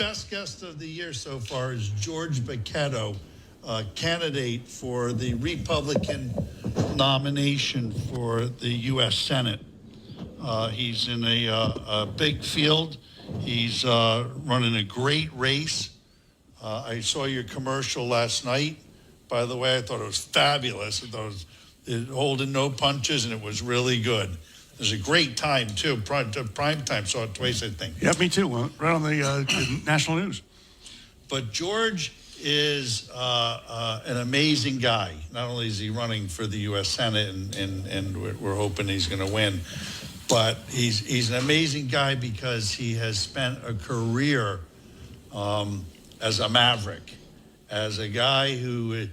best guest of the year so far is George Bacchetto, candidate for the Republican nomination for the U.S. Senate. He's in a big field. He's running a great race. I saw your commercial last night. By the way, I thought it was fabulous. I thought it was holding no punches, and it was really good. It was a great time, too. Prime time, saw it twice, I think. Yeah, me too. Right on the national news. But George is an amazing guy. Not only is he running for the U.S. Senate, and we're hoping he's going to win, but he's an amazing guy because he has spent a career as a maverick, as a guy who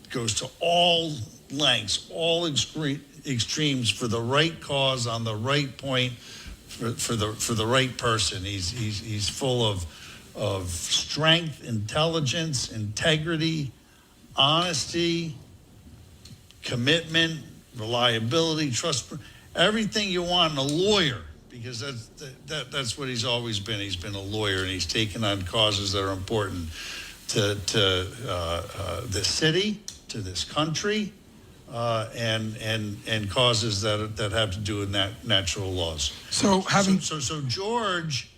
goes to all lengths, all extremes for the right cause on the right point for the right person. He's full of strength, intelligence, integrity, honesty, commitment, reliability, trust, everything you want in a lawyer, because that's what he's always been. He's been a lawyer, and he's taken on causes that are important to this city, to this country, and causes that have to do with natural laws. So George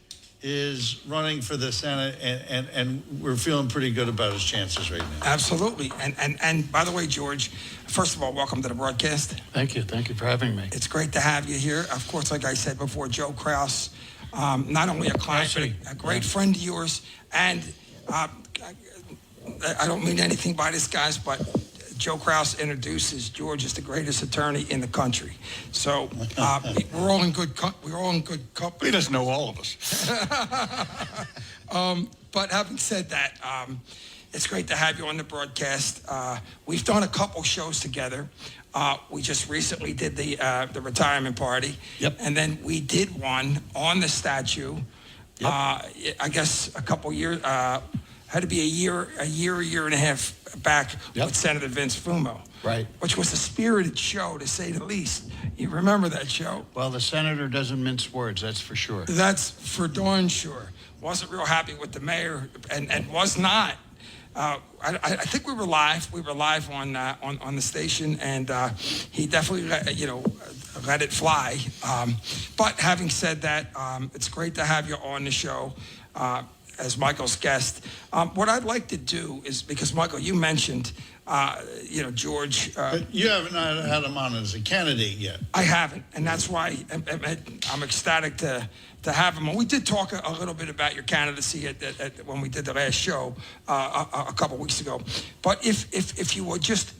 is running for the Senate, and we're feeling pretty good about his chances right now. Absolutely. And by the way, George, first of all, welcome to the broadcast. Thank you. Thank you for having me. It's great to have you here. Of course, like I said before, Joe Kraus, not only a client, but a great friend of yours. And I don't mean anything by this, guys, but Joe Kraus introduces George as the greatest attorney in the country. So we're all in good company. He doesn't know all of us. But having said that, it's great to have you on the broadcast. We've done a couple shows together. We just recently did the retirement party. Yep. And then we did one on the statue. Yep. I guess a couple years, had to be a year and a half back. Yep. With Senator Vince Fumo. Right. Which was a spirited show, to say the least. You remember that show? Well, the senator doesn't mince words, that's for sure. That's for darn sure. Wasn't real happy with the mayor, and was not. I think we were live. We were live on the station, and he definitely let it fly. But having said that, it's great to have you on the show as Michael's guest. What I'd like to do is, because Michael, you mentioned, George. But you haven't had him on as a candidate yet. I haven't, and that's why I'm ecstatic to have him on. We did talk a little bit about your candidacy when we did the last show a couple weeks ago. But if you would just,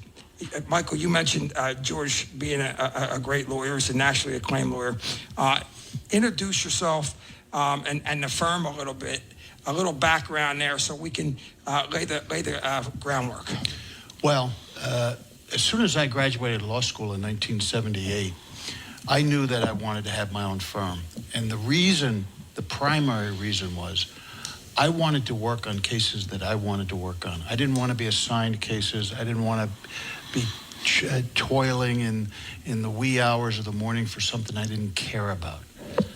Michael, you mentioned George being a great lawyer, he's a nationally acclaimed lawyer. Introduce yourself and the firm a little bit. A little background there, so we can lay the groundwork. Well, as soon as I graduated law school in 1978, I knew that I wanted to have my own firm. And the primary reason was, I wanted to work on cases that I wanted to work on. I didn't want to be assigned cases. I didn't want to be toiling in the wee hours of the morning for something I didn't care about.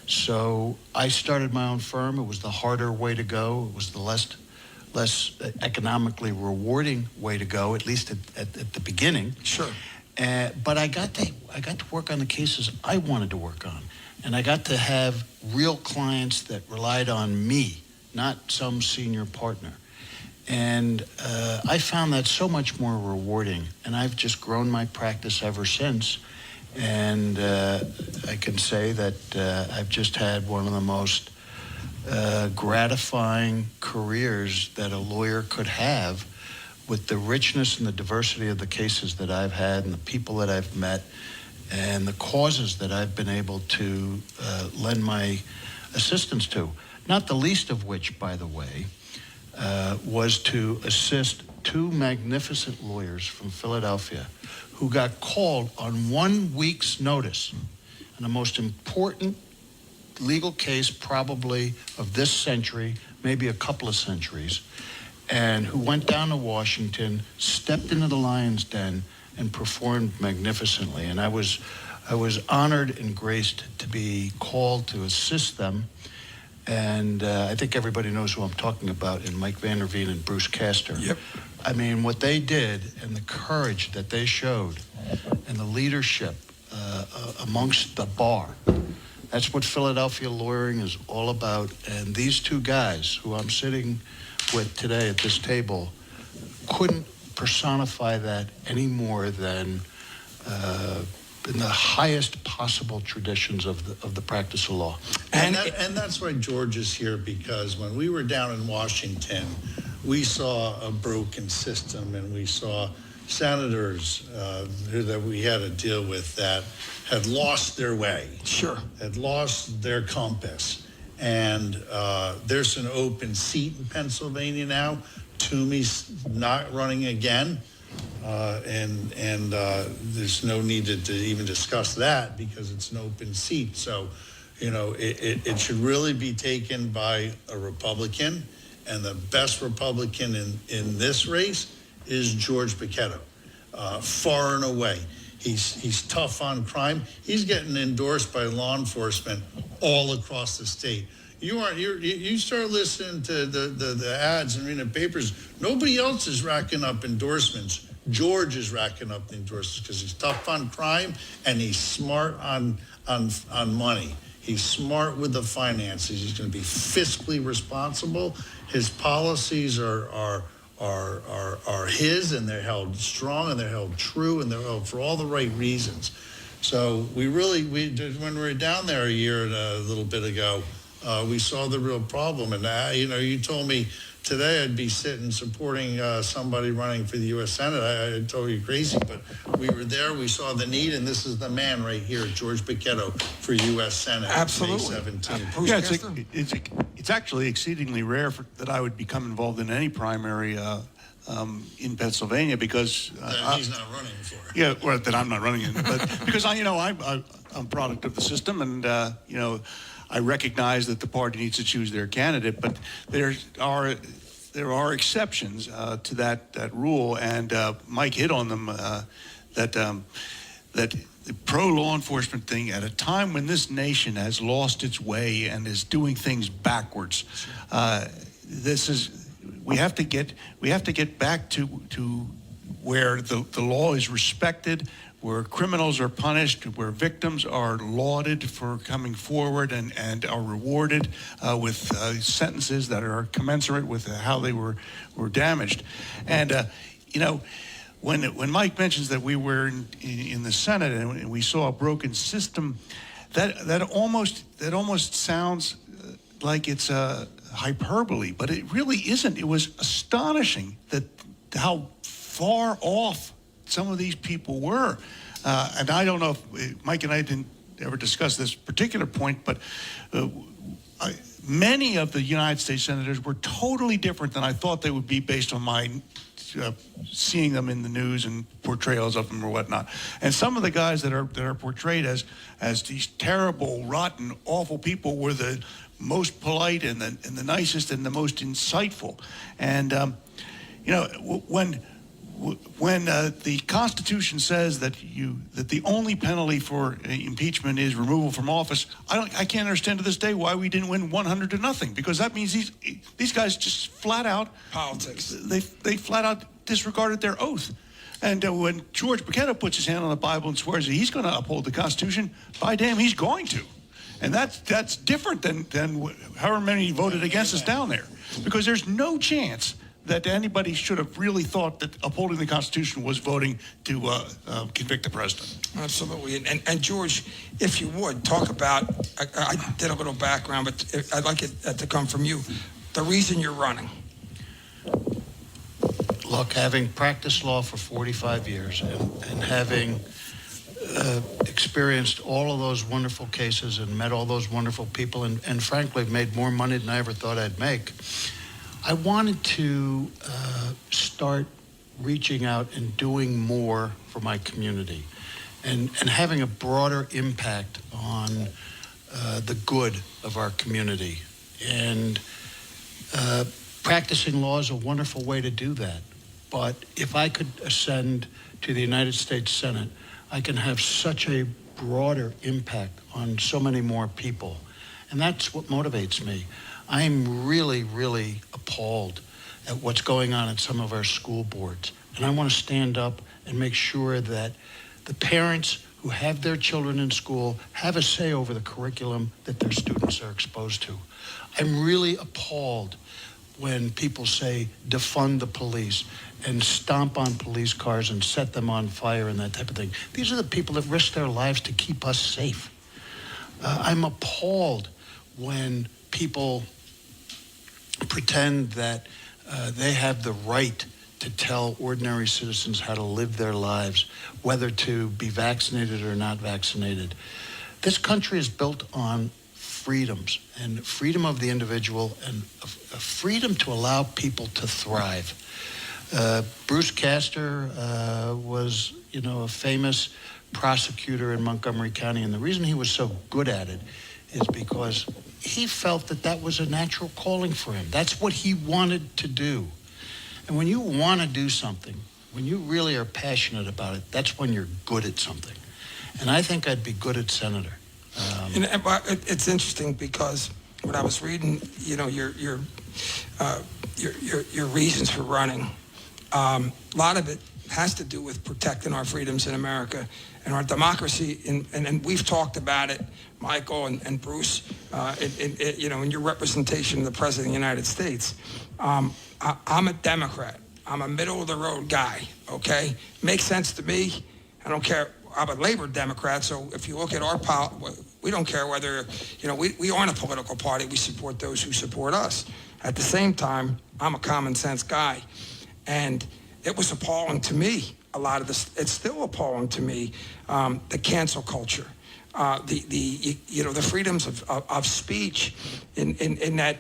So I started my own firm. It was the harder way to go. It was the less economically rewarding way to go, at least at the beginning. Sure. But I got to work on the cases I wanted to work on, and I got to have real clients that relied on me, not some senior partner. And I found that so much more rewarding, and I've just grown my practice ever since. And I can say that I've just had one of the most gratifying careers that a lawyer could have, with the richness and the diversity of the cases that I've had and the people that I've met and the causes that I've been able to lend my assistance to. Not the least of which, by the way, was to assist two magnificent lawyers from Philadelphia who got called on 1 week's notice in the most important legal case probably of this century, maybe a couple of centuries, and who went down to Washington, stepped into the lion's den, and performed magnificently. And I was honored and graced to be called to assist them. And I think everybody knows who I'm talking about in Mike Veen and Bruce Castor. Yep. I mean, what they did and the courage that they showed and the leadership amongst the bar, that's what Philadelphia lawyering is all about. And these two guys who I'm sitting with today at this table couldn't personify that any more than in the highest possible traditions of the practice of law. And that's why George is here, because when we were down in Washington, we saw a broken system, and we saw senators that we had to deal with that had lost their way. Sure. Had lost their compass. And there's an open seat in Pennsylvania now. Toomey's not running again. And there's no need to even discuss that because it's an open seat. So, you know, it should really be taken by a Republican, and the best Republican in this race is George Bachetto, far and away. He's tough on crime. He's getting endorsed by law enforcement all across the state. You start listening to the ads and reading the papers. Nobody else is racking up endorsements. George is racking up the endorsements because he's tough on crime and he's smart on money. He's smart with the finances. He's going to be fiscally responsible. His policies are his, and they're held strong, and they're held true, and they're held for all the right reasons. So when we were down there a year and a little bit ago, we saw the real problem. And you told me today I'd be sitting supporting somebody running for the U.S. Senate. I told you crazy, but we were there. We saw the need, and this is the man right here, George Bachetto, for U.S. Senate. Absolutely. May 17th. Bruce It's actually exceedingly rare that I would become involved in any primary in Pennsylvania because he's not running for it. Yeah, or that I'm not running in, but because I'm a product of the system, and I recognize that the party needs to choose their candidate, but there are exceptions to that rule, and Mike hit on them. That the pro-law enforcement thing at a time when this nation has lost its way and is doing things backwards. We have to get back to where the law is respected, where criminals are punished, where victims are lauded for coming forward and are rewarded with sentences that are commensurate with how they were damaged. And when Mike mentions that we were in the Senate and we saw a broken system, that almost sounds like it's a hyperbole, but it really isn't. It was astonishing that how far off some of these people were. And I don't know if Mike and I didn't ever discuss this particular point, but many of the United States senators were totally different than I thought they would be based on my seeing them in the news and portrayals of them or whatnot. And some of the guys that are portrayed as these terrible, rotten, awful people were the most polite and the nicest and the most insightful. And when the Constitution says that the only penalty for impeachment is removal from office, I can't understand to this day why we didn't win 100-0, because that means these guys just flat out politics. They flat out disregarded their oath. And when George Bachetto puts his hand on the Bible and swears that he's going to uphold the Constitution, by damn, he's going to. And that's different than however many voted against us down there, because there's no chance that anybody should have really thought that upholding the Constitution was voting to convict the president. Absolutely. And George, if you would, talk about, I did a little background, but I'd like it to come from you, the reason you're running. Look, having practiced law for 45 years and having experienced all of those wonderful cases and met all those wonderful people and frankly made more money than I ever thought I'd make, I wanted to start reaching out and doing more for my community and having a broader impact on the good of our community. And practicing law is a wonderful way to do that. But if I could ascend to the United States Senate, I can have such a broader impact on so many more people. And that's what motivates me. I'm really, really appalled at what's going on at some of our school boards. And I want to stand up and make sure that the parents who have their children in school have a say over the curriculum that their students are exposed to. I'm really appalled when people say defund the police and stomp on police cars and set them on fire and that type of thing. These are the people that risk their lives to keep us safe. I'm appalled when people pretend that they have the right to tell ordinary citizens how to live their lives, whether to be vaccinated or not vaccinated. This country is built on freedoms, and freedom of the individual, and a freedom to allow people to thrive. Bruce Castor was, a famous prosecutor in Montgomery County, and the reason he was so good at it is because he felt that that was a natural calling for him. That's what he wanted to do. And when you want to do something, when you really are passionate about it, that's when you're good at something. And I think I'd be good at senator. It's interesting because when I was reading, your reasons for running, a lot of it has to do with protecting our freedoms in America and our democracy. And we've talked about it, Michael and Bruce, in your representation of the President of the United States. I'm a Democrat. I'm a middle-of-the-road guy, okay? Makes sense to me. I don't care. I'm a Labor Democrat, so if you look at our we don't care whether, we aren't a political party. We support those who support us. At the same time, I'm a common-sense guy. And it was appalling to me, a lot of this. It's still appalling to me, the cancel culture. The freedoms of speech in that,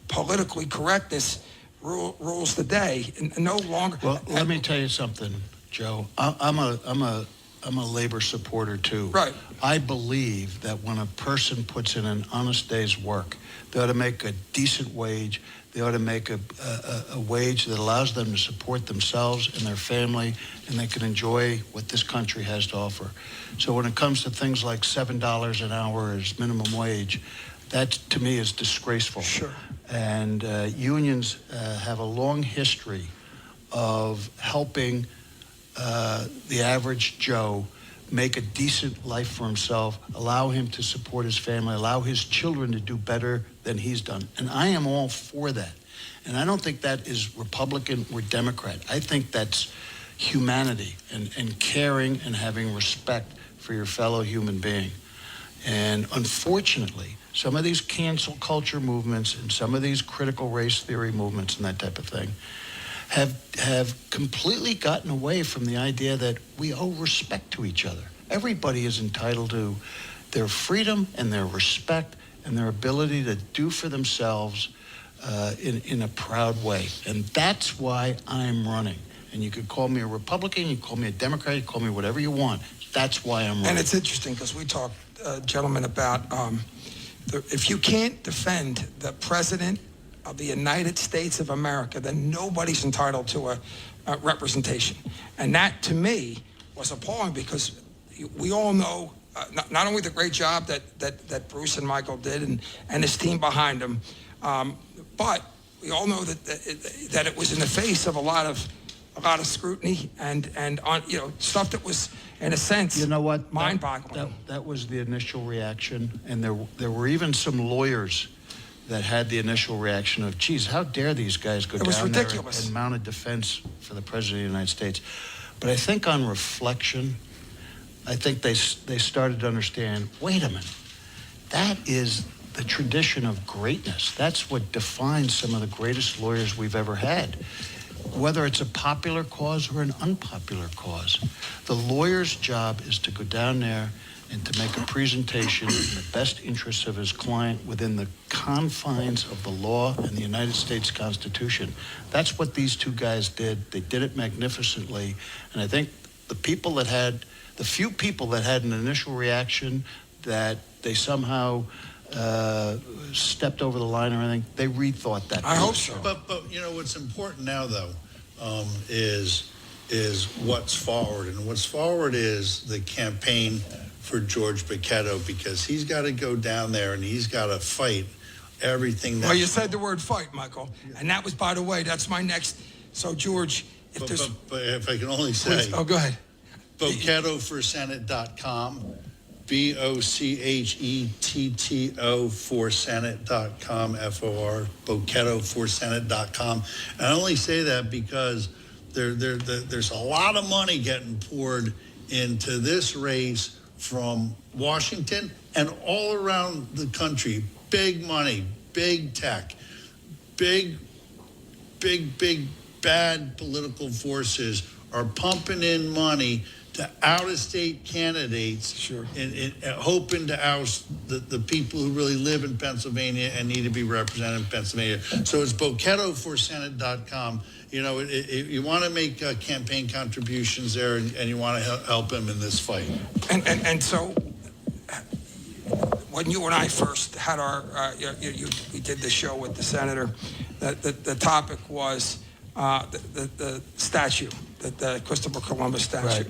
politically correctness rules the day, and no longer. Well, let me tell you something, Joe. I'm a labor supporter too. Right. I believe that when a person puts in an honest day's work, they ought to make a decent wage. They ought to make a wage that allows them to support themselves and their family, and they can enjoy what this country has to offer. So when it comes to things like $7 an hour as minimum wage, that to me is disgraceful. Sure. And unions have a long history of helping the average Joe make a decent life for himself, allow him to support his family, allow his children to do better than he's done. And I am all for that. And I don't think that is Republican or Democrat. I think that's humanity and caring and having respect for your fellow human being. And unfortunately, some of these cancel culture movements and some of these critical race theory movements and that type of thing have completely gotten away from the idea that we owe respect to each other. Everybody is entitled to their freedom and their respect and their ability to do for themselves in a proud way. And that's why I'm running. And you could call me a Republican, you could call me a Democrat, you could call me whatever you want. That's why I'm running. And it's interesting because we talked, gentlemen, about if you can't defend the President of the United States of America, then nobody's entitled to a representation. And that, to me, was appalling because we all know not only the great job that Bruce and Michael did and his team behind them, but we all know that it was in the face of a lot of scrutiny and on stuff that was, in a sense, mind-boggling. That was the initial reaction, and there were even some lawyers that had the initial reaction of, geez, how dare these guys go down there and mount a defense for the President of the United States. But I think on reflection, I think they started to understand, wait a minute, that is the tradition of greatness. That's what defines some of the greatest lawyers we've ever had. Whether it's a popular cause or an unpopular cause, the lawyer's job is to go down there and to make a presentation in the best interests of his client within the confines of the law and the United States Constitution. That's what these two guys did. They did it magnificently. And I think the few people that had an initial reaction that they somehow stepped over the line or anything, they rethought that. I hope so. But what's important now, though, is what's forward. And what's forward is the campaign for George Bachetto, because he's got to go down there and he's got to fight everything. Well, you said the word fight, Michael, and that was, by the way, that's my next. So, George, if there's, but if I can only say, please, oh, go ahead. BochettoForSenate.com, BOCHETTO for Senate.com, FOR, BochettoForSenate.com. And I only say that because there's a lot of money getting poured into this race from Washington and all around the country. Big money, big tech, big bad political forces are pumping in money to out-of-state candidates, Sure, and hoping to oust the people who really live in Pennsylvania and need to be represented in Pennsylvania. So it's BochettoForSenate.com. You know, you want to make campaign contributions there, and you want to help him in this fight. And so, when you and I first had our, we did the show with the senator, the topic was the statue, the Christopher Columbus statue. Right.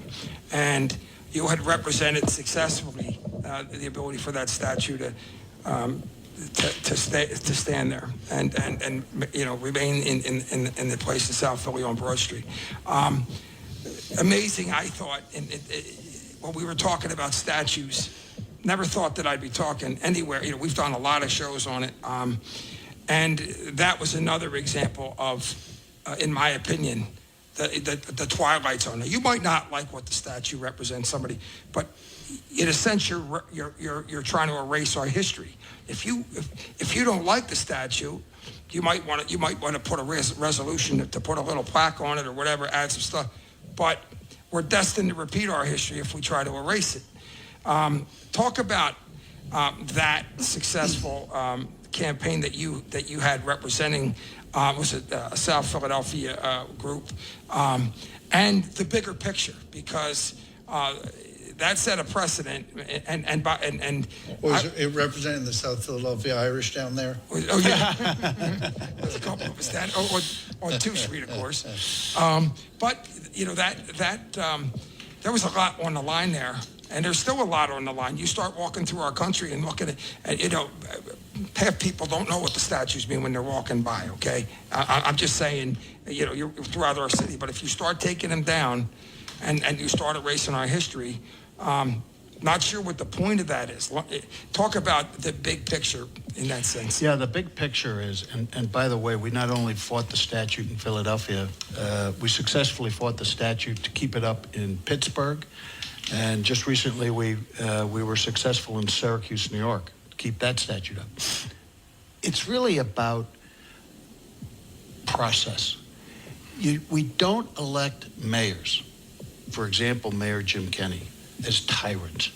And you had represented successfully the ability for that statue to stand there and remain in the place in South Philly on Broad Street. Amazing, I thought, when we were talking about statues. Never thought that I'd be talking anywhere. You know, we've done a lot of shows on it, and that was another example of, in my opinion, the Twilight Zone. Now, you might not like what the statue represents, somebody, but in a sense, you're trying to erase our history. If you don't like the statue, you might want to put a resolution to put a little plaque on it or whatever, add some stuff. But we're destined to repeat our history if we try to erase it. Talk about that successful campaign that you had representing was it a South Philadelphia group, and the bigger picture, because that set a precedent, and Was it representing the South Philadelphia Irish down there? Oh yeah, there's a couple of us down on 2nd Street, of course. But you know that there was a lot on the line there. And there's still a lot on the line. You start walking through our country and looking at half people don't know what the statues mean when they're walking by, okay? I'm just saying, you're throughout our city, but if you start taking them down and you start erasing our history, not sure what the point of that is. Talk about the big picture in that sense. Yeah, the big picture is, and by the way, we not only fought the statute in Philadelphia, we successfully fought the statute to keep it up in Pittsburgh. And just recently, we were successful in Syracuse, New York, to keep that statute up. It's really about process. We don't elect mayors, for example, Mayor Jim Kenney, as tyrants.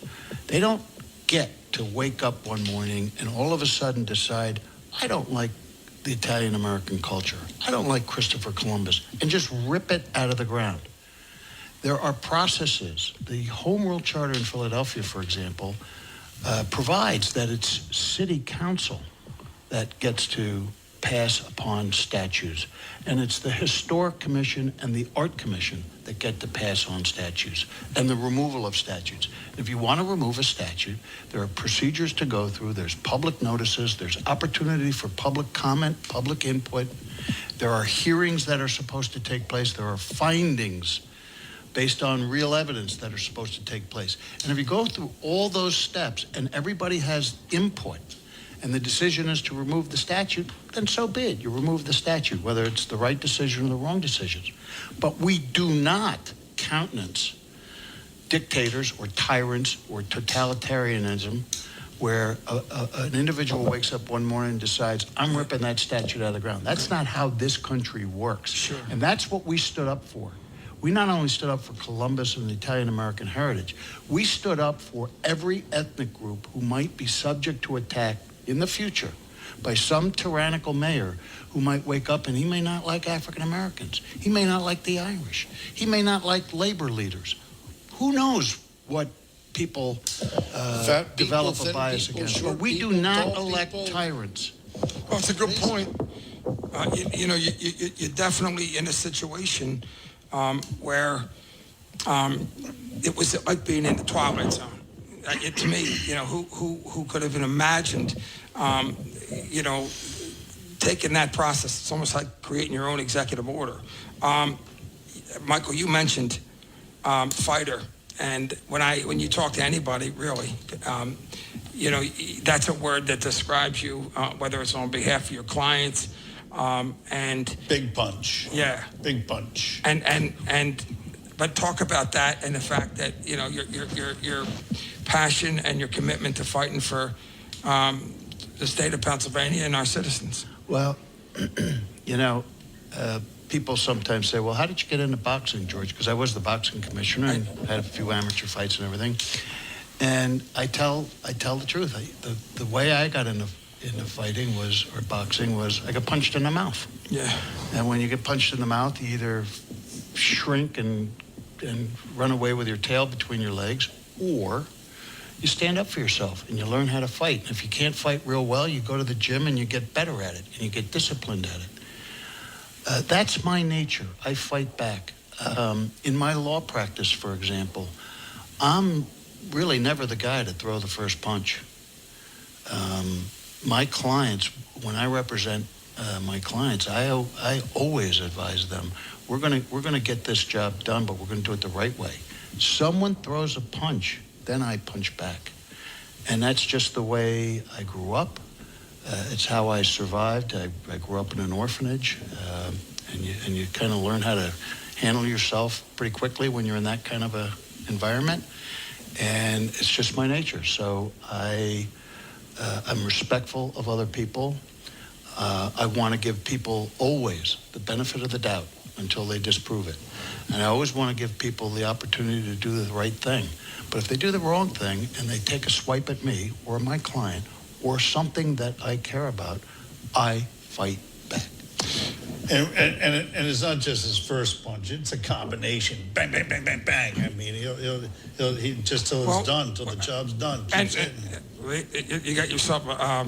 They don't get to wake up one morning and all of a sudden decide, I don't like the Italian-American culture. I don't like Christopher Columbus, and just rip it out of the ground. There are processes. The Home Rule Charter in Philadelphia, for example, provides that it's city council that gets to pass upon statutes. And it's the Historic Commission and the Art Commission that get to pass on statutes and the removal of statutes. If you want to remove a statute, there are procedures to go through. There's public notices. There's opportunity for public comment, public input. There are hearings that are supposed to take place. There are findings based on real evidence that are supposed to take place. And if you go through all those steps and everybody has input and the decision is to remove the statute, then so be it. You remove the statute, whether it's the right decision or the wrong decisions. But we do not countenance dictators or tyrants or totalitarianism where an individual wakes up one morning and decides, I'm ripping that statute out of the ground. That's not how this country works. Sure. And that's what we stood up for. We not only stood up for Columbus and the Italian-American heritage, we stood up for every ethnic group who might be subject to attack in the future by some tyrannical mayor who might wake up and he may not like African-Americans. He may not like the Irish. He may not like labor leaders. Who knows what people develop a bias against. But we do not elect tyrants. Well, it's a good point. You're definitely in a situation where it was like being in the Twilight Zone. to me, who could have even imagined, taking that process? It's almost like creating your own executive order. Michael, you mentioned fighter, and when you talk to anybody, really, that's a word that describes you, whether it's on behalf of your clients, and Big punch. yeah, Big punch. But talk about that and the fact that your passion and your commitment to fighting for the state of Pennsylvania and our citizens. Well, people sometimes say, well, how did you get into boxing, George? Because I was the boxing commissioner and had a few amateur fights and everything. And I tell the truth. The way I got into fighting or boxing was I got punched in the mouth. Yeah. And when you get punched in the mouth, you either shrink and run away with your tail between your legs, or you stand up for yourself and you learn how to fight. And if you can't fight real well, you go to the gym and you get better at it and you get disciplined at it. That's my nature. I fight back. In my law practice, for example, I'm really never the guy to throw the first punch. My clients, when I represent my clients, I always advise them, we're gonna get this job done, but we're gonna do it the right way. Someone throws a punch, then I punch back. And that's just the way I grew up. It's how I survived. I grew up in an orphanage, and you kind of learn how to handle yourself pretty quickly when you're in that kind of a environment. And it's just my nature. So I'm respectful of other people. I want to give people always the benefit of the doubt until they disprove it. And I always want to give people the opportunity to do the right thing. But if they do the wrong thing and they take a swipe at me or my client or something that I care about, I fight back. And it's not just his first punch; it's a combination. Bang, bang, bang, bang, bang. I mean, he just till it's done, till the job's done. Keeps hitting. You got yourself a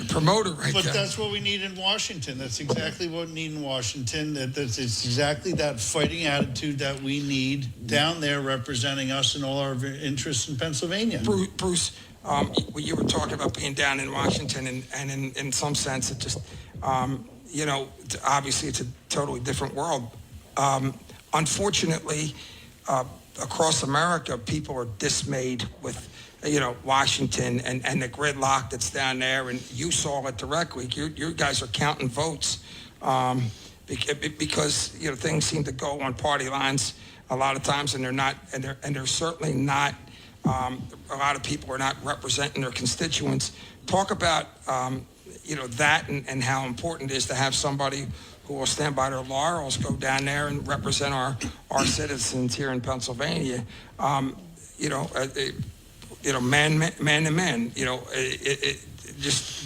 promoter right there. But that's what we need in Washington. That's exactly what we need in Washington. It's exactly that fighting attitude that we need down there, representing us and all our interests in Pennsylvania. Bruce, you were talking about being down in Washington, and in some sense, it just, obviously it's a totally different world. Unfortunately, across America, people are dismayed with, Washington and the gridlock that's down there, and you saw it directly. You guys are counting votes because things seem to go on party lines a lot of times, and they're not, and they're certainly not. A lot of people are not representing their constituents. Talk about that and how important it is to have somebody who will stand by their laurels, go down there and represent our citizens here in Pennsylvania. Man to man. Just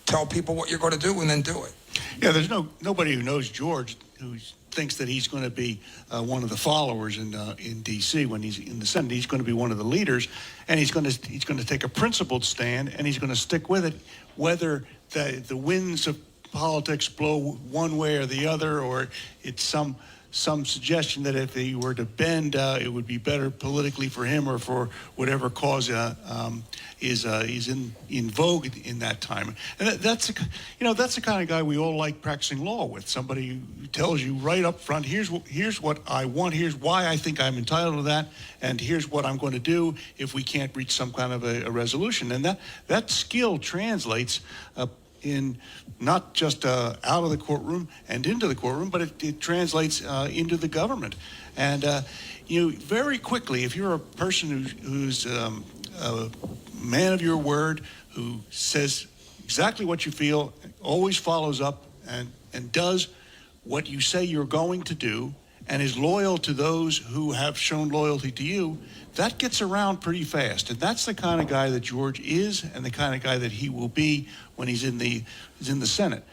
tell people what you're going to do and then do it. Yeah, there's nobody who knows George who thinks that he's going to be one of the followers in D.C. when he's in the Senate. He's going to be one of the leaders, and he's going to take a principled stand, and he's going to stick with it, whether the winds of politics blow one way or the other, or it's some suggestion that if he were to bend, it would be better politically for him or for whatever cause is in vogue in that time. And that's the kind of guy we all like practicing law with. Somebody who tells you right up front, here's what I want, here's why I think I'm entitled to that, and here's what I'm going to do if we can't reach some kind of a resolution. And that skill translates in not just out of the courtroom and into the courtroom, but it translates into the government. And very quickly, if you're a person who's a man of your word, who says exactly what you feel, always follows up and does what you say you're going to do, and is loyal to those who have shown loyalty to you, that gets around pretty fast. And that's the kind of guy that George is, and the kind of guy that he will be when he's in the Senate.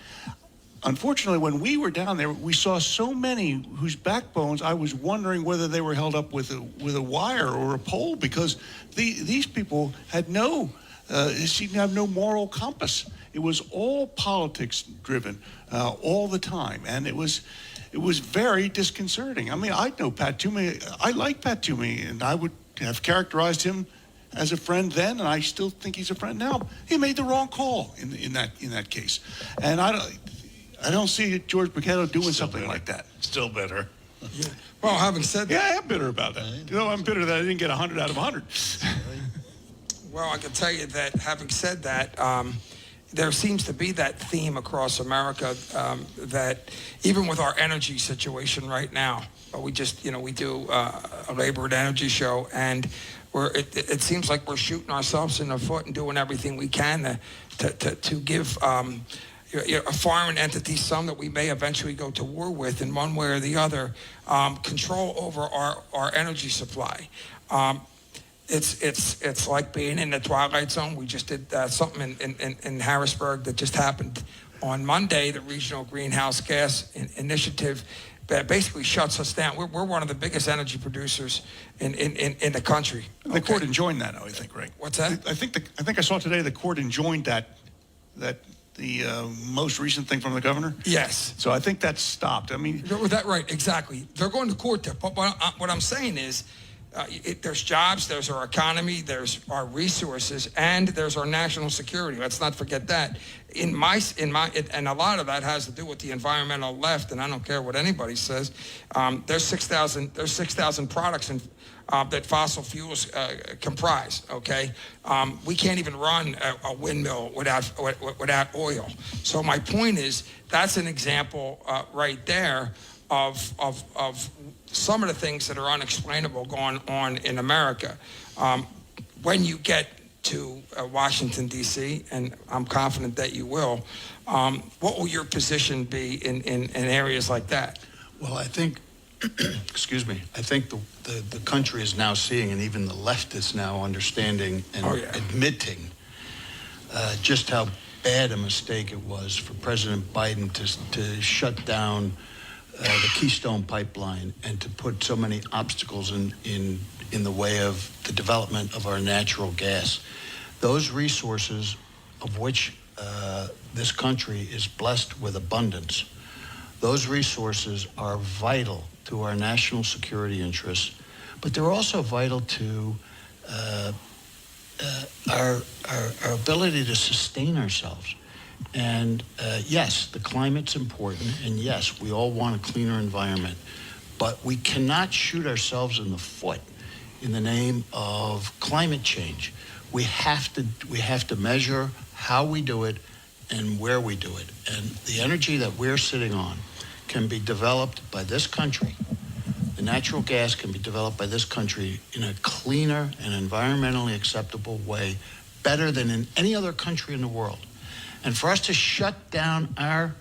Unfortunately, when we were down there, we saw so many whose backbones, I was wondering whether they were held up with a wire or a pole, because these people had seemed to have no moral compass. It was all politics driven all the time, and it was very disconcerting. I mean, I know Pat Toomey. I like Pat Toomey, and I would have characterized him as a friend then, and I still think he's a friend now. He made the wrong call in that case, and I don't see George Buchanan doing something like that. Still better. Yeah. Well, having said that, Yeah, I am bitter about that. I'm bitter that I didn't get 100 out of 100. well, I can tell you that having said that, there seems to be that theme across America that even with our energy situation right now, we just, we do a labor and energy show, and it seems like we're shooting ourselves in the foot and doing everything we can to give a foreign entity, some that we may eventually go to war with in one way or the other, control over our energy supply. It's like being in the Twilight Zone. We just did something in Harrisburg that just happened on Monday. The Regional Greenhouse Gas Initiative basically shuts us down. We're one of the biggest energy producers in the country. The court enjoined that, I think, right? What's that? I think I saw today the court enjoined that the most recent thing from the governor. Yes. So I think that's stopped. I mean, That right, exactly. They're going to court there. But what I'm saying is, there's jobs, there's our economy, there's our resources, and there's our national security. Let's not forget that. And a lot of that has to do with the environmental left. And I don't care what anybody says. There's 6,000 products that fossil fuels comprise. Okay, we can't even run a windmill without oil. So my point is, that's an example right there of some of the things that are unexplainable going on in America. When you get to Washington, D.C., and I'm confident that you will, what will your position be in areas like that? Well, I think, excuse me, I think the country is now seeing, and even the left is now understanding and admitting just how bad a mistake it was for President Biden to shut down the Keystone Pipeline and to put so many obstacles in the way of the development of our natural gas. Those resources of which this country is blessed with abundance, those resources are vital to our national security interests, but they're also vital to our ability to sustain ourselves. And yes, the climate's important, and yes, we all want a cleaner environment, but we cannot shoot ourselves in the foot in the name of climate change. We have to measure how we do it and where we do it. And the energy that we're sitting on can be developed by this country. The natural gas can be developed by this country in a cleaner and environmentally acceptable way, better than in any other country in the world. And for us to shut down our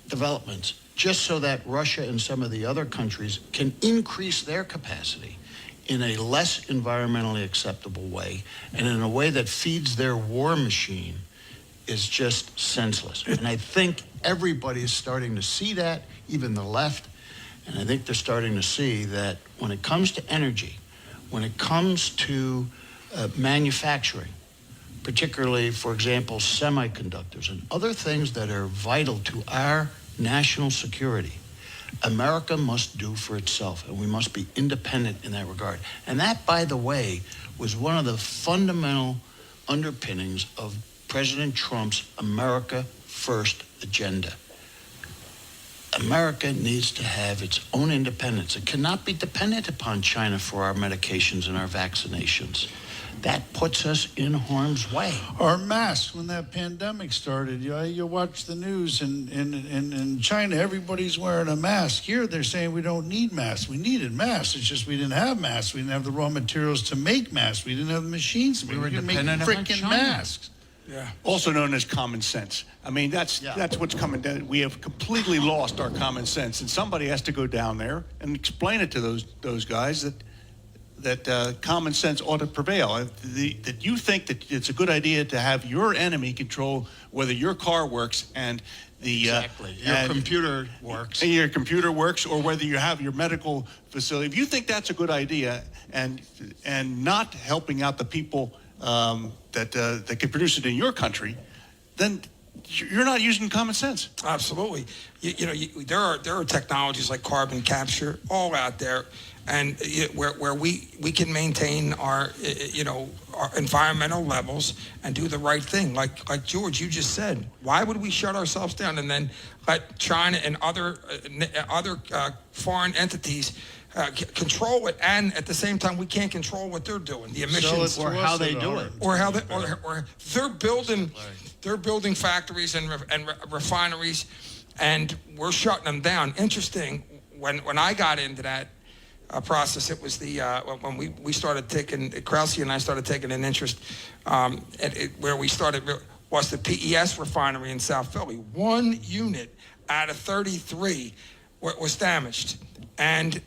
developments just so that Russia and some of the other countries can increase their capacity in a less environmentally acceptable way and in a way that feeds their war machine is just senseless. And I think everybody is starting to see that, even the left. And I think they're starting to see that when it comes to energy, when it comes to manufacturing, particularly, for example, semiconductors and other things that are vital to our national security, America must do for itself, and we must be independent in that regard. And that, by the way, was one of the fundamental underpinnings of President Trump's America First agenda. America needs to have its own independence. It cannot be dependent upon China for our medications and our vaccinations. That puts us in harm's way. Our masks, when that pandemic started, you watch the news in China, everybody's wearing a mask. Here, they're saying we don't need masks. We needed masks. It's just we didn't have masks. We didn't have the raw materials to make masks. We didn't have the machines. We were could make dependent upon freaking China. masks. Yeah. Also known as common sense. I mean, that's what's coming down. We have completely lost our common sense, and somebody has to go down there and explain it to those guys that common sense ought to prevail. That you think that it's a good idea to have your enemy control whether your car works and your computer works. And your computer works, or whether you have your medical facility. If you think that's a good idea, and not helping out the people that can produce it in your country, then you're not using common sense. Absolutely. There are technologies like carbon capture all out there, and where we can maintain our environmental levels and do the right thing. Like George, you just said, why would we shut ourselves down and then let China and other foreign entities control it, and at the same time we can't control what they're doing, the emissions, or how they do it, or how they're building factories and refineries, and we're shutting them down. Interesting. When I got into that process, it was when we started taking, Krause and I started taking an interest, where we started was the PES refinery in South Philly. 1 unit out of 33 was damaged, and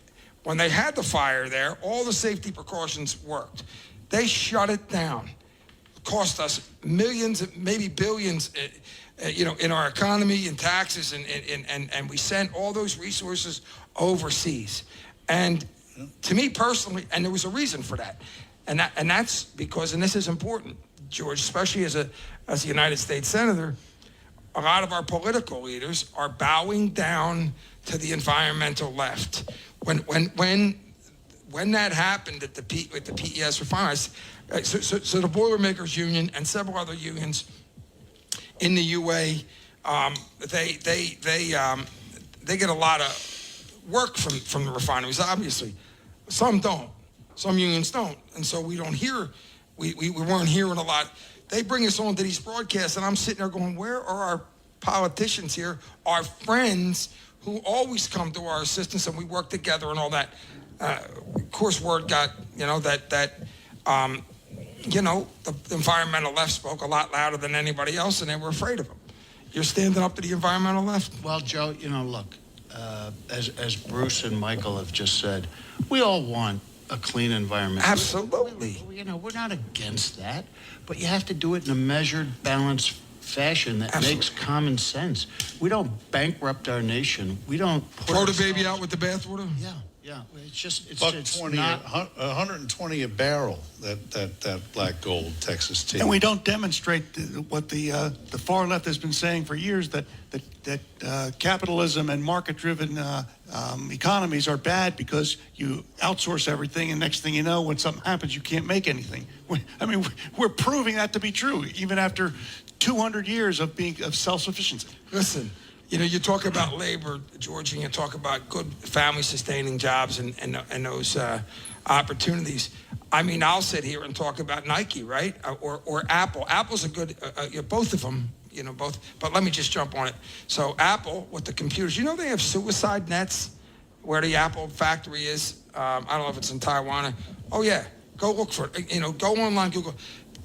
when they had the fire there, all the safety precautions worked. They shut it down. It cost us millions, maybe billions, in our economy and taxes, and we sent all those resources overseas. And to me personally, and there was a reason for that, and that's because, and this is important, George, especially as a United States Senator, a lot of our political leaders are bowing down to the environmental left. When that happened with the PES refineries, so the Boilermakers Union and several other unions in the UA, they get a lot of work from the refineries. Obviously, some don't. Some unions don't, and so we don't hear. We weren't hearing a lot. They bring us on to these broadcasts, and I'm sitting there going, where are our politicians here? Our friends who always come to our assistance, and we work together and all that. Of course, word got, the environmental left spoke a lot louder than anybody else, and they were afraid of them. You're standing up to the environmental left? Well, Joe, look, as Bruce and Michael have just said, we all want a clean environment. Absolutely. We're not against that, but you have to do it in a measured, balanced fashion that makes common sense. We don't bankrupt our nation. We don't throw the baby out with the bathwater. Yeah. It's $120, not. 120 a barrel. That black gold Texas tea. And we don't demonstrate what the far left has been saying for years, that capitalism and market-driven economies are bad because you outsource everything, and next thing you know, when something happens, you can't make anything. We're proving that to be true, even after 200 years of self-sufficiency. Listen, you talk about labor, George, and you talk about good family-sustaining jobs and those opportunities. I'll sit here and talk about Nike, right? Or Apple. Apple's a good, both of them, both. But let me just jump on it. So Apple, with the computers, they have suicide nets where the Apple factory is. I don't know if it's in Taiwan. Oh, yeah. Go look for it. Go online, Google.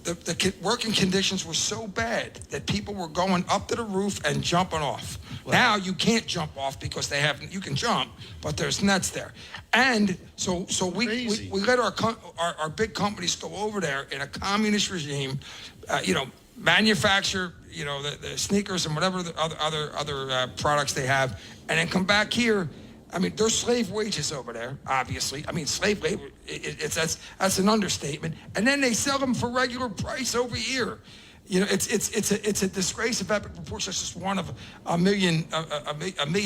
The working conditions were so bad that people were going up to the roof and jumping off. Wow. Now you can't jump off because you can jump, but there's nets there. And so we let our big companies go over there in a communist regime, manufacture, the sneakers and whatever the other products they have, and then come back here. There's slave wages over there, obviously. Slave labor, that's an understatement. And then they sell them for regular price over here. It's a disgrace of epic proportion. It's just one of a million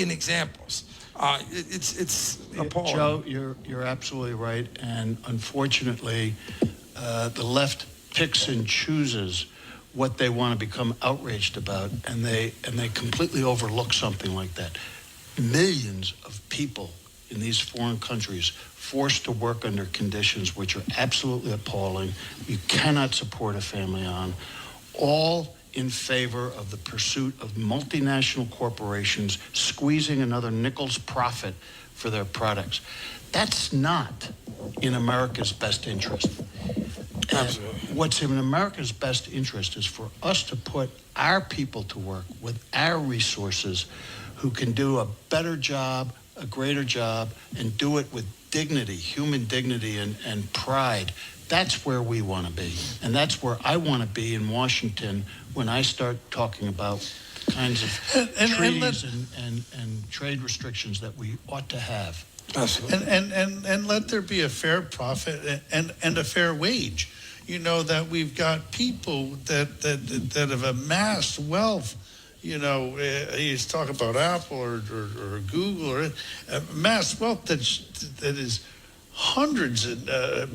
examples. It's appalling. Joe, you're absolutely right. And unfortunately, the left picks and chooses what they want to become outraged about, and they completely overlook something like that. Millions of people in these foreign countries forced to work under conditions which are absolutely appalling. You cannot support a family on, all in favor of the pursuit of multinational corporations squeezing another nickel's profit for their products. That's not in America's best interest. Absolutely. What's in America's best interest is for us to put our people to work with our resources who can do a better job, a greater job, and do it with dignity, human dignity and pride. That's where we want to be. And that's where I want to be in Washington when I start talking about the kinds of treaties and trade restrictions that we ought to have. Absolutely. And let there be a fair profit and a fair wage. that we've got people that have amassed wealth. He's talking about Apple or Google or amassed wealth that is hundreds and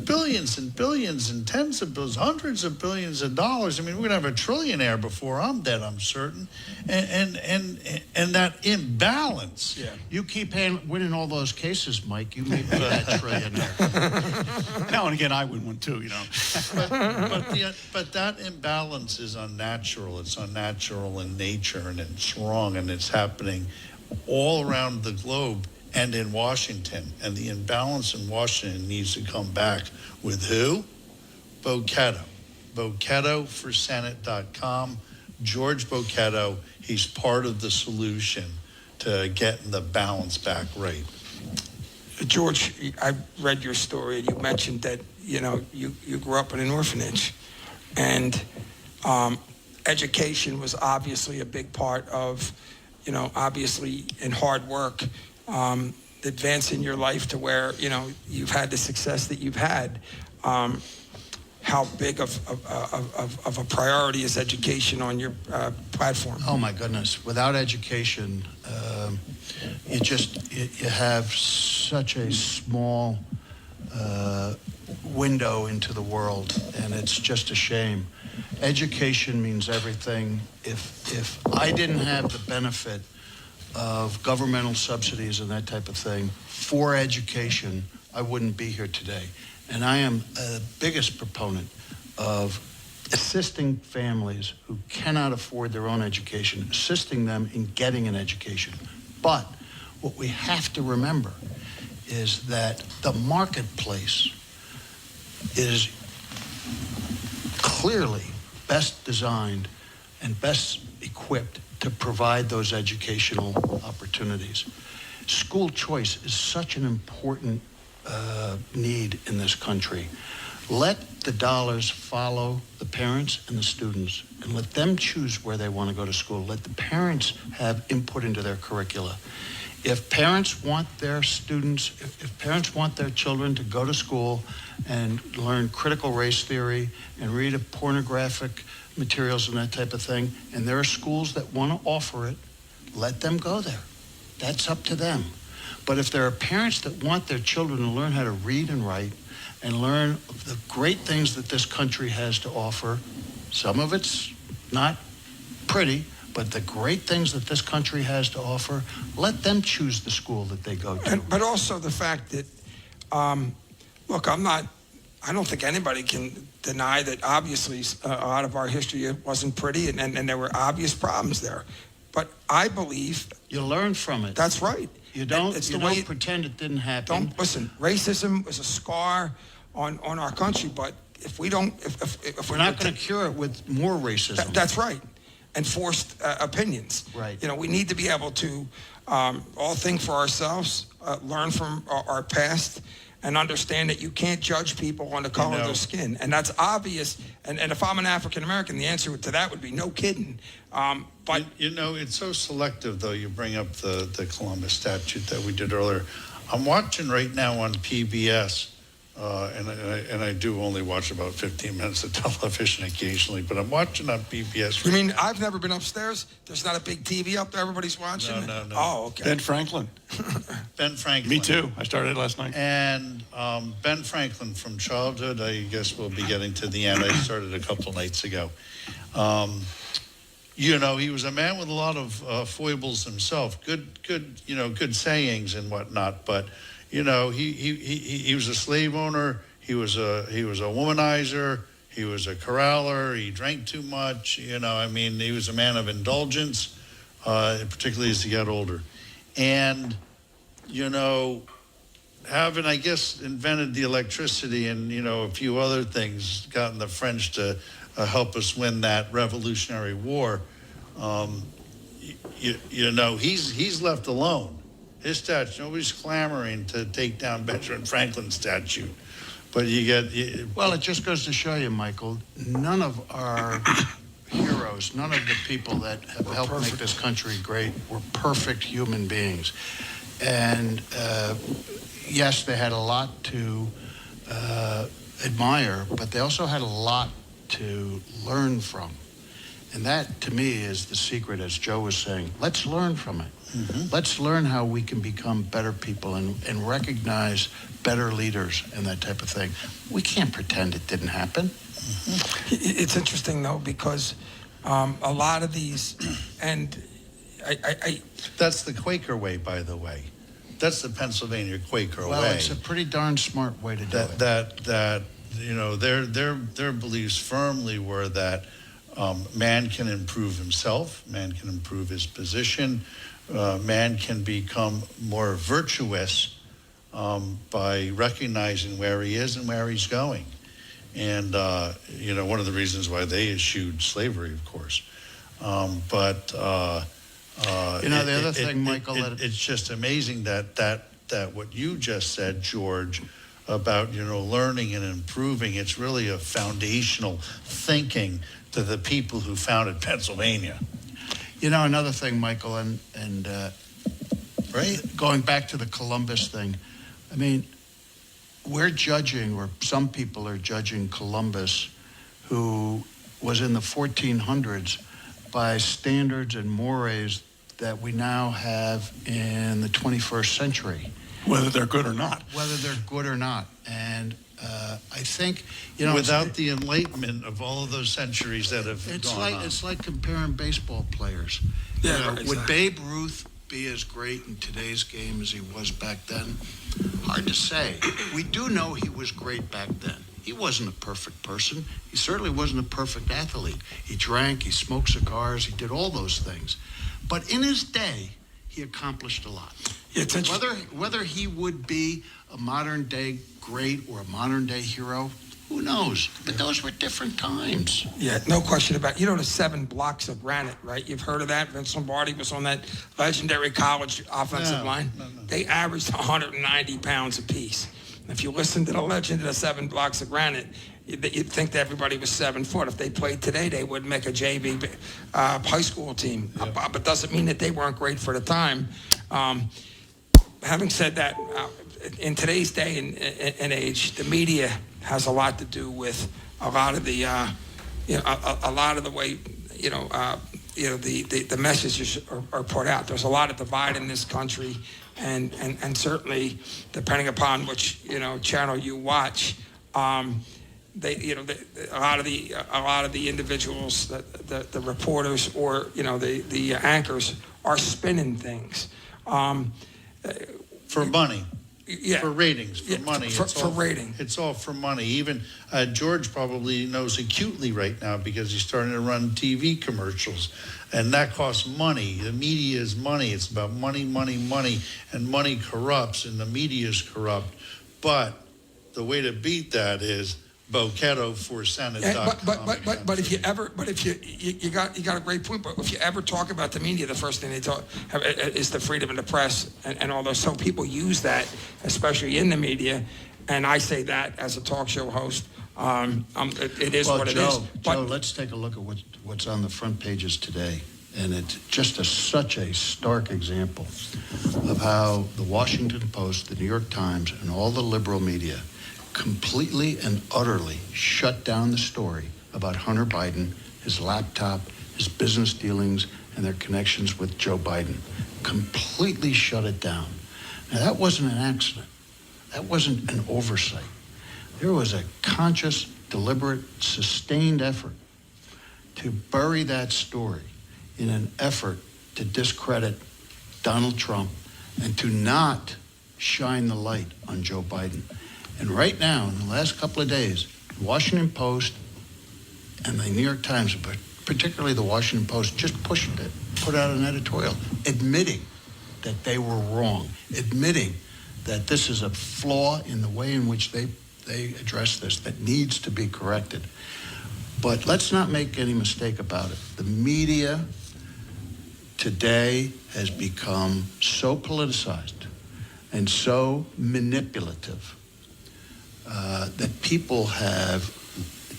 billions and billions and tens of billions, hundreds of billions of dollars. I mean, we're gonna have a trillionaire before I'm dead, I'm certain. And that imbalance. Yeah. You keep winning all those cases, Mike. You may be that trillionaire. Now and again, I win one too, But that imbalance is unnatural. It's unnatural in nature, and it's wrong, and it's happening all around the globe and in Washington. And the imbalance in Washington needs to come back with who? Bocchetto. BocchettoForSenate.com. George Bocchetto, he's part of the solution to getting the balance back right. George, I read your story, and you mentioned that, you grew up in an orphanage. And education was obviously a big part of, obviously in hard work, advancing your life to where, you've had the success that you've had. How big of a priority is education on your platform? Oh my goodness! Without education, you have such a small window into the world, and it's just a shame. Education means everything. If I didn't have the benefit of governmental subsidies and that type of thing for education, I wouldn't be here today. And I am the biggest proponent of assisting families who cannot afford their own education, assisting them in getting an education. But what we have to remember is that the marketplace is clearly best designed and best equipped to provide those educational opportunities. School choice is such an important need in this country. Let the dollars follow the parents and the students, and let them choose where they want to go to school. Let the parents have input into their curricula. If parents want their students, if parents want their children to go to school and learn critical race theory and read pornographic materials and that type of thing, and there are schools that want to offer it, let them go there. That's up to them. But if there are parents that want their children to learn how to read and write and learn the great things that this country has to offer, some of it's not pretty, but the great things that this country has to offer, let them choose the school that they go to. But also the fact that, look, I don't think anybody can deny that obviously a lot of our history wasn't pretty, and there were obvious problems there. But I believe you learn from it. That's right. You don't pretend it didn't happen. Listen, racism is a scar on our country, but if we don't, if we're not going to cure it with more racism. That's right. And forced opinions. Right. We need to be able to all think for ourselves, learn from our past, and understand that you can't judge people on the color of their skin. And that's obvious. And if I'm an African American, the answer to that would be no kidding. But it's so selective, though. You bring up the Columbus statute that we did earlier. I'm watching right now on PBS. And I do only watch about 15 minutes of television occasionally, but I'm watching on PBS. You mean I've never been upstairs? There's not a big TV up there everybody's watching? No. Oh, okay. Ben Franklin. Ben Franklin. Me too. I started last night. And Ben Franklin from childhood, I guess we'll be getting to the end. I started a couple nights ago. He was a man with a lot of foibles himself. Good sayings and whatnot, but he was a slave owner. He was a womanizer. He was a caroller. He drank too much. He was a man of indulgence, particularly as he got older. And, having, I guess, invented the electricity and, a few other things, gotten the French to help us win that Revolutionary War, he's left alone. His statue, nobody's clamoring to take down Benjamin Franklin's statue. But Well, it just goes to show you, Michael, none of our heroes, none of the people that have helped make this country great were perfect human beings. And yes, they had a lot to admire, but they also had a lot to learn from. And that, to me, is the secret, as Joe was saying. Let's learn from it. Let's learn how we can become better people and recognize better leaders and that type of thing. We can't pretend it didn't happen. It's interesting, though, because a lot of these, and That's the Quaker way, by the way. That's the Pennsylvania Quaker Well, way. it's a pretty darn smart way to do it. That you know, their beliefs firmly were that man can improve himself, man can improve his position, man can become more virtuous by recognizing where he is and where he's going. And you know, one of the reasons why they eschewed slavery, of course. But You know, the other thing, Michael, it's just amazing that what you just said, George, about, you know, learning and improving, it's really a foundational thinking to the people who founded Pennsylvania. You know, another thing, Michael, and Right? going back to the Columbus thing, I mean, we're judging, or some people are judging Columbus, who was in the 1400s, by standards and mores that we now have in the 21st century. Whether they're good or not. Whether they're good or not. And I think, you know, Without the enlightenment of all of those centuries that have gone on. it's like comparing baseball players. Yeah, You know, exactly. Would Babe Ruth be as great in today's game as he was back then? Hard to say. We do know he was great back then. He wasn't a perfect person. He certainly wasn't a perfect athlete. He drank, he smoked cigars, he did all those things. But in his day, he accomplished a lot. it's interesting. Whether he would be a modern day great or a modern day hero, who knows? But those were different times. Yeah, no question about it. You know the 7 blocks of granite, right? You've heard of that? Vince Lombardi was on that legendary college offensive line. No. They averaged 190 pounds apiece. If you listen to the legend of the 7 blocks of granite, you'd think that everybody was 7 foot. If they played today, they would make a JV high school team. But doesn't mean that they weren't great for the time. Having said that, in today's day and age, the media has a lot to do with a lot of the, a lot of the way, the messages are put out. There's a lot of divide in this country, and certainly depending upon which channel you watch, a lot of the individuals, the reporters or the anchors are spinning things. For money. Yeah. For ratings, for money. For rating. It's all for money. Even George probably knows acutely right now because he's starting to run TV commercials, and that costs money. The media is money. It's about money, money, money, and money corrupts, and the media is corrupt. But the way to beat that is Boquetto for Senate. But if you got a great point. But if you ever talk about the media, the first thing they talk is the freedom of the press and all those. So people use that, especially in the media, and I say that as a talk show host. It is what it is. Joe, let's take a look at what's on the front pages today, and it's just such a stark example of how the Washington Post, the New York Times, and all the liberal media completely and utterly shut down the story about Hunter Biden, his laptop, his business dealings, and their connections with Joe Biden. Completely shut it down. Now, that wasn't an accident. That wasn't an oversight. There was a conscious, deliberate, sustained effort to bury that story in an effort to discredit Donald Trump and to not shine the light on Joe Biden. And right now, in the last couple of days, the Washington Post and the New York Times, but particularly the Washington Post, just put out an editorial admitting that they were wrong, admitting that this is a flaw in the way in which they address this that needs to be corrected. But let's not make any mistake about it. The media today has become so politicized and so manipulative that people have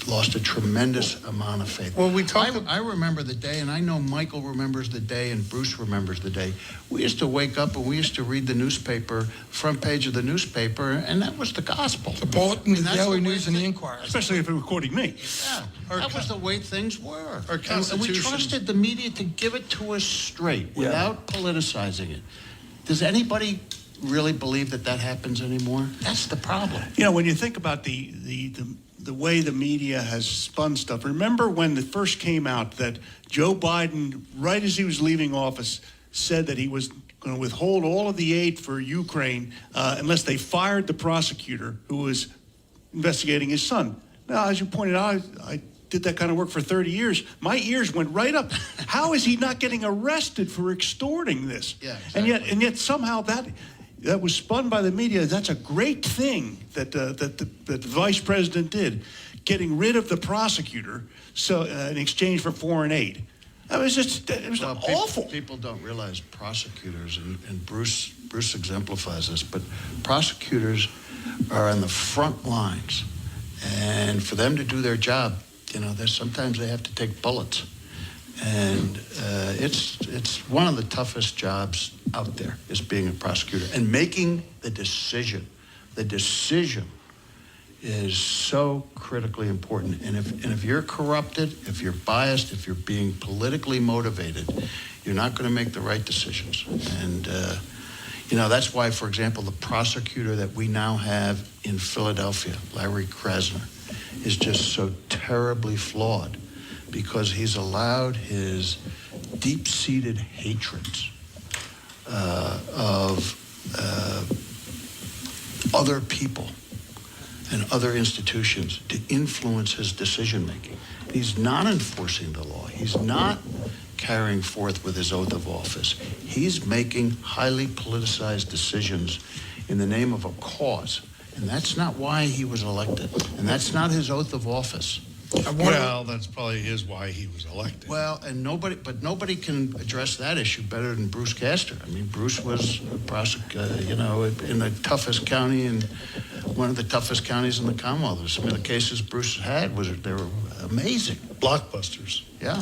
lost a tremendous amount of faith. Well, we talked. I remember the day, and I know Michael remembers the day, and Bruce remembers the day. We used to wake up and we used to read the newspaper, front page of the newspaper, and that was the gospel. The Bulletin, the that's Daily the way News, and the Inquirer. Especially if it were quoting me. Yeah, that was the way things were. Our And we Constitution- trusted the media to give it to us straight without politicizing it. Does anybody really believe that happens anymore? That's the problem. You know, when you think about the way the media has spun stuff, remember when it first came out that Joe Biden, right as he was leaving office, said that he was going to withhold all of the aid for Ukraine unless they fired the prosecutor who was investigating his son. Now, as you pointed out, I did that kind of work for 30 years. My ears went right up. How is he not getting arrested for extorting this? Yeah, exactly. And yet somehow that was spun by the media. That's a great thing that the vice president did, getting rid of the prosecutor in exchange for foreign aid. It was awful. People don't realize prosecutors, and Bruce exemplifies this, but prosecutors are on the front lines, and for them to do their job, sometimes they have to take bullets. And it's one of the toughest jobs out there is being a prosecutor and making the decision. The decision is so critically important. And if you're corrupted, if you're biased, if you're being politically motivated, you're not going to make the right decisions. And that's why, for example, the prosecutor that we now have in Philadelphia, Larry Krasner, is just so terribly flawed, because he's allowed his deep-seated hatreds of other people and other institutions to influence his decision-making. He's not enforcing the law. He's not carrying forth with his oath of office. He's making highly politicized decisions in the name of a cause. And that's not why he was elected. And that's not his oath of office. Well, that's probably why he was elected. Well, and nobody can address that issue better than Bruce Castor. I mean, Bruce was a prosecutor, in the toughest county, and one of the toughest counties in the Commonwealth. Some of the cases Bruce had they were amazing. Blockbusters. Yeah.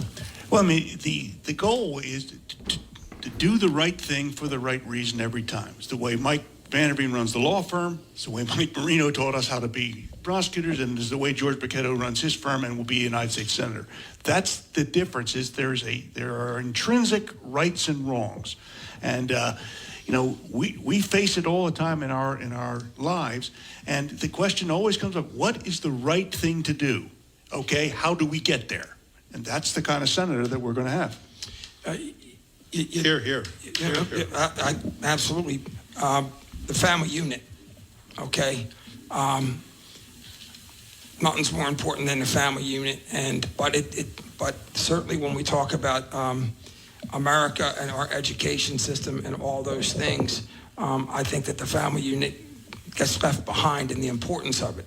Well, I mean, the goal is to do the right thing for the right reason every time. It's the way Mike Vanderveen runs the law firm. It's the way Mike Marino taught us how to be prosecutors, and it's the way George Bachetto runs his firm and will be a United States Senator. That's the difference. Is there are intrinsic rights and wrongs, and we face it all the time in our lives. And the question always comes up: what is the right thing to do? Okay, how do we get there? And that's the kind of senator that we're going to have. Here. Absolutely. The family unit, okay? Nothing's more important than the family unit, but certainly when we talk about America and our education system and all those things, I think that the family unit gets left behind in the importance of it.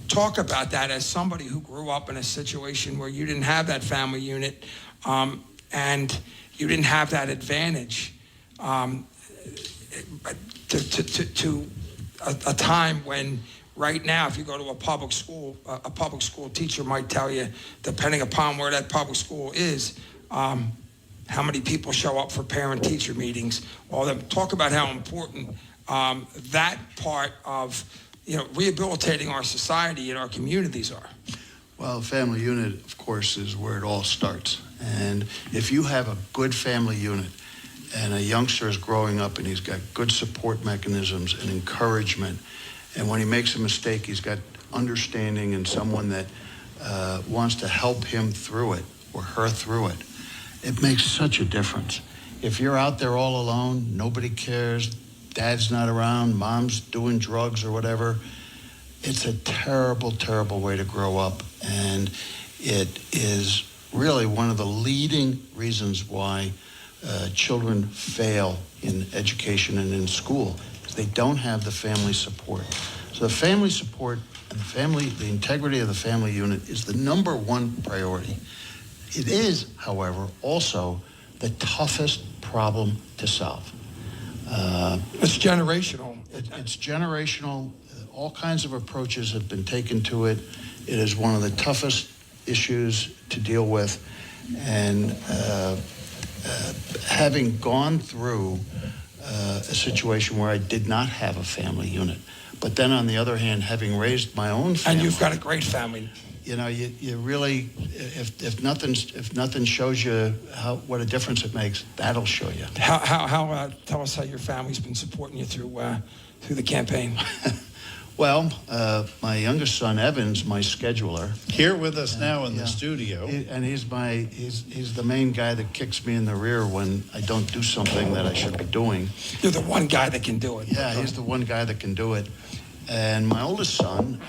Talk about that as somebody who grew up in a situation where you didn't have that family unit, and you didn't have that advantage to a time when, right now, if you go to a public school teacher might tell you, depending upon where that public school is, how many people show up for parent-teacher meetings. All them. Talk about how important that part of rehabilitating our society and our communities are. Well, family unit, of course, is where it all starts. And if you have a good family unit and a youngster is growing up and he's got good support mechanisms and encouragement, and when he makes a mistake, he's got understanding and someone that wants to help him through it or her through it, it makes such a difference. If you're out there all alone, nobody cares, dad's not around, mom's doing drugs or whatever, it's a terrible, terrible way to grow up. And it is really one of the leading reasons why children fail in education and in school, because they don't have the family support. So the family support and the integrity of the family unit is the number one priority. It is, however, also the toughest problem to solve. It's generational. It's generational. All kinds of approaches have been taken to it. It is one of the toughest issues to deal with, and having gone through a situation where I did not have a family unit, but then on the other hand, having raised my own family. And you've got a great family. You know, you really, if nothing shows you what a difference it makes, that'll show you. Tell us how your family's been supporting you through the campaign. Well, my youngest son, Evans, my scheduler. Here with us now in the studio. And he's the main guy that kicks me in the rear when I don't do something that I should be doing. You're the one guy that can do it. Yeah, he's the one guy that can do it. And my oldest son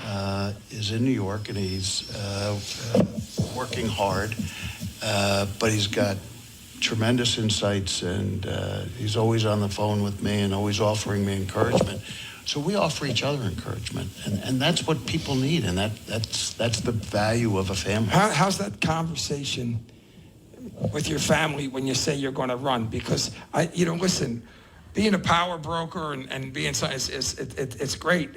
is in New York, and he's working hard, but he's got tremendous insights, and he's always on the phone with me and always offering me encouragement. So we offer each other encouragement, and that's what people need, and that's the value of a family. How's that conversation with your family when you say you're going to run? Because listen, being a power broker and being it's great.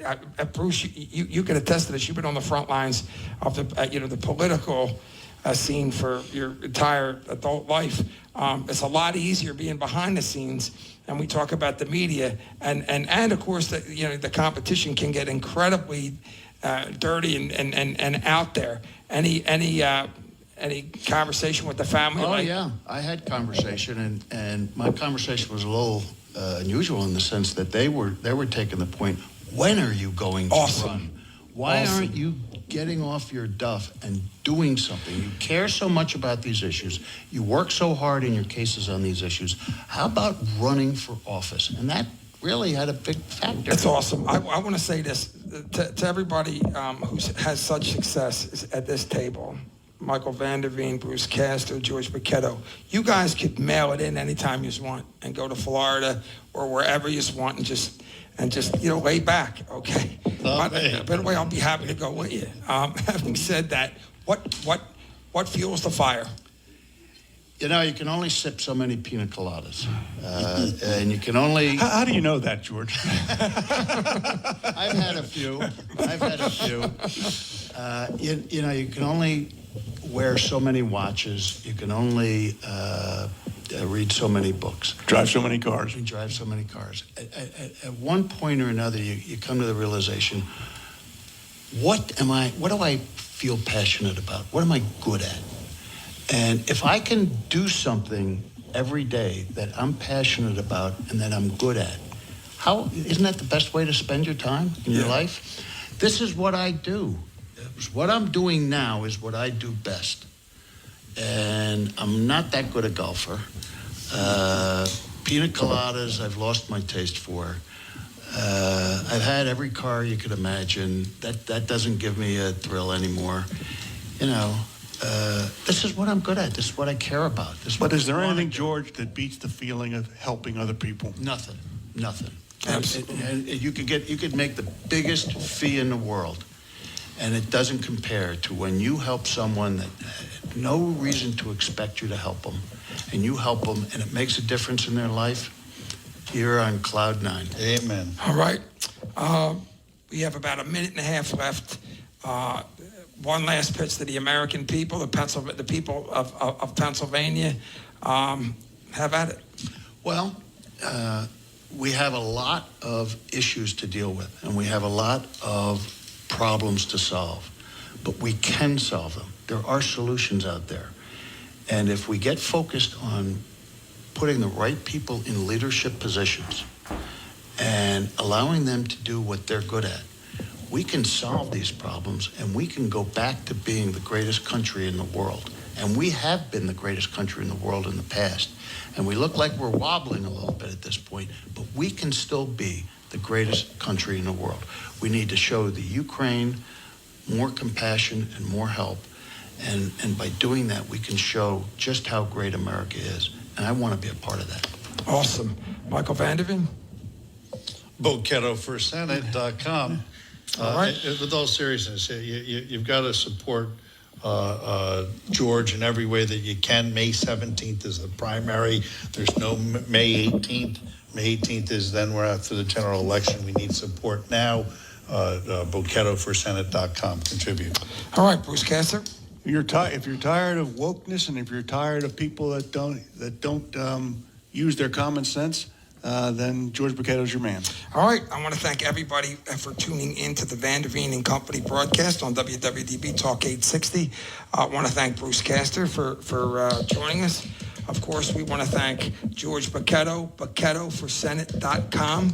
Bruce, you can attest to this. You've been on the front lines of the political scene for your entire adult life. It's a lot easier being behind the scenes, and we talk about the media, and of course the competition can get incredibly dirty and out there. Any conversation with the family? Oh yeah, I had conversation, and my conversation was a little unusual in the sense that they were taking the point. When are you going to run? Why aren't you getting off your duff and doing something? You care so much about these issues. You work so hard in your cases on these issues. How about running for office? And that really had a big factor. That's awesome. I want to say this to everybody who has such success at this table. Michael Veen, Bruce Castor, George Paquetto. You guys could mail it in anytime you want and go to Florida or wherever you want and just lay back, okay? By the way, I'll be happy to go with you. Having said that, what fuels the fire? You know, you can only sip so many pina coladas, and you can only. How do you know that, George? I've had a few. You can only wear so many watches. You can only read so many books. Drive so many cars. You drive so many cars. At one point or another, you come to the realization: what do I feel passionate about? What am I good at? And if I can do something every day that I'm passionate about and that I'm good at, isn't that the best way to spend your time in your life? This is what I do. What I'm doing now is what I do best. And I'm not that good a golfer. Pina coladas, I've lost my taste for. I've had every car you could imagine. That doesn't give me a thrill anymore. This is what I'm good at. This is what I care about. But is there anything, George, that beats the feeling of helping other people? Nothing. Absolutely. And you could make the biggest fee in the world, and it doesn't compare to when you help someone that had no reason to expect you to help them, and you help them, and it makes a difference in their life. You're on cloud nine. Amen. All right. We have about a minute and a half left. One last pitch to the American people, the people of Pennsylvania. Have at it. Well, we have a lot of issues to deal with, and we have a lot of problems to solve, but we can solve them. There are solutions out there. And if we get focused on putting the right people in leadership positions and allowing them to do what they're good at, we can solve these problems, and we can go back to being the greatest country in the world. And we have been the greatest country in the world in the past. And we look like we're wobbling a little bit at this point, but we can still be the greatest country in the world. We need to show the Ukraine more compassion and more help. And by doing that, we can show just how great America is. And I want to be a part of that. Awesome. Michael Vanderveen? BoquettoForSenate.com. All right. With all seriousness, you've got to support George in every way that you can. May 17th is the primary. There's no May 18th. May 18th is then we're after the general election. We need support now. bocchettoforsenate.com. Contribute. All right, Bruce Castor. If you're tired of wokeness, and if you're tired of people that don't use their common sense, then George Bocchetto's your man. All right, I want to thank everybody for tuning in to the Veen and Company broadcast on WWDB Talk 860. I want to thank Bruce Castor for joining us. Of course, we want to thank George Bocchetto, bocchettoforsenate.com.